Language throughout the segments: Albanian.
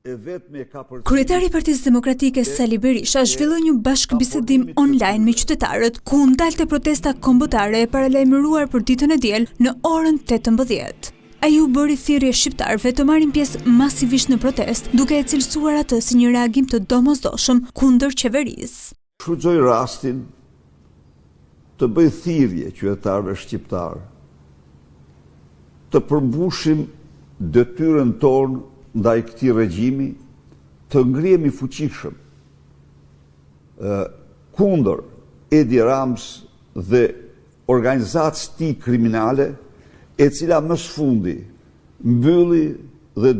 Kryetari i Partisë Demokratike Sali Berisha zhvilloi një bashkëbisedim online me qytetarët ku ndalte protesta kombëtare e paralajmëruar për ditën e diel në orën 18. Ai u bëri thirrje shqiptarëve të marrin pjesë masivisht në protestë, duke e cilësuar atë si një reagim të domosdoshëm kundër qeverisë. Shfrytëzoj rastin të bëj thirrje qytetarëve shqiptar të përmbushim detyrën tonë ndaj këtij regjimi, të ngrihemi fuqishëm kundër Edi Rams dhe organizatës tij kriminale, e cila më së fundi mbylli dhe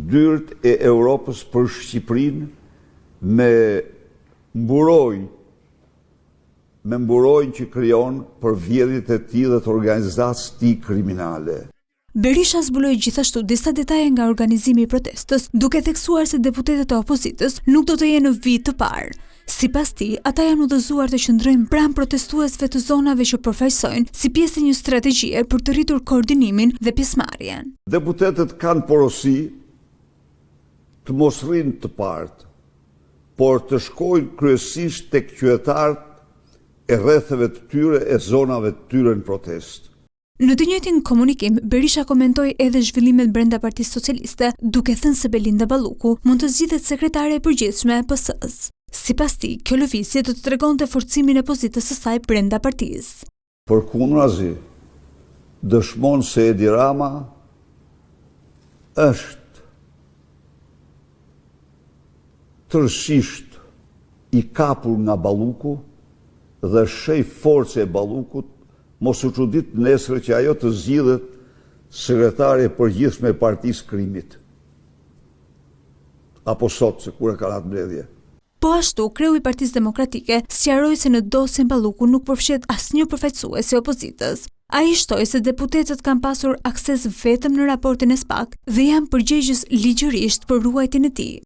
dyert e Europës për Shqipërinë me mburojnë që krijon për vjedhjet e tij dhe të organizatës tij kriminale. Berisha zbuloi gjithashtu disa detaje nga organizimi i protestës, duke theksuar se deputetët e opozitës nuk do të jenë në vit të parë. Sipas tij, ata janë udhëzuar të qëndrojnë pranë protestuesve të zonave që përfaqësojnë si pjesë e një strategjie për të rritur koordinimin dhe pjesëmarrjen. Deputetët kanë porosi të mos rrinë të partë, por të shkojnë kryesisht tek qytetarët e rrethave të tyre e zonave të tyre në protestë. Në të njëjtin komunikim, Berisha komentoi edhe zhvillimet brenda Partisë Socialiste, duke thënë se Belinda Balluku mund të zgjidhet sekretare e përgjithshme e PS-së. Sipas tij, kjo lëvizje do të tregonte forcimin e pozitës së saj brenda partisë. Përkundrazi, dëshmon se Edi Rama është tërësisht i kapur nga Balluku dhe sheh forcë e Ballukut. Mos u çudit nesër që ajo të zgjidhet sekretare e përgjithshme e Partisë Krimit. Apo sot, se kur e ka atë mbledhje. Po ashtu, kreu i Partisë Demokratike sqaroi se në dosjen Balluku nuk përfshihet asnjë përfaqësues i opozitës. Ai shtoi se deputetët kanë pasur akses vetëm në raportin e SPAK dhe janë përgjegjës ligjërisht për ruajtjen e tij.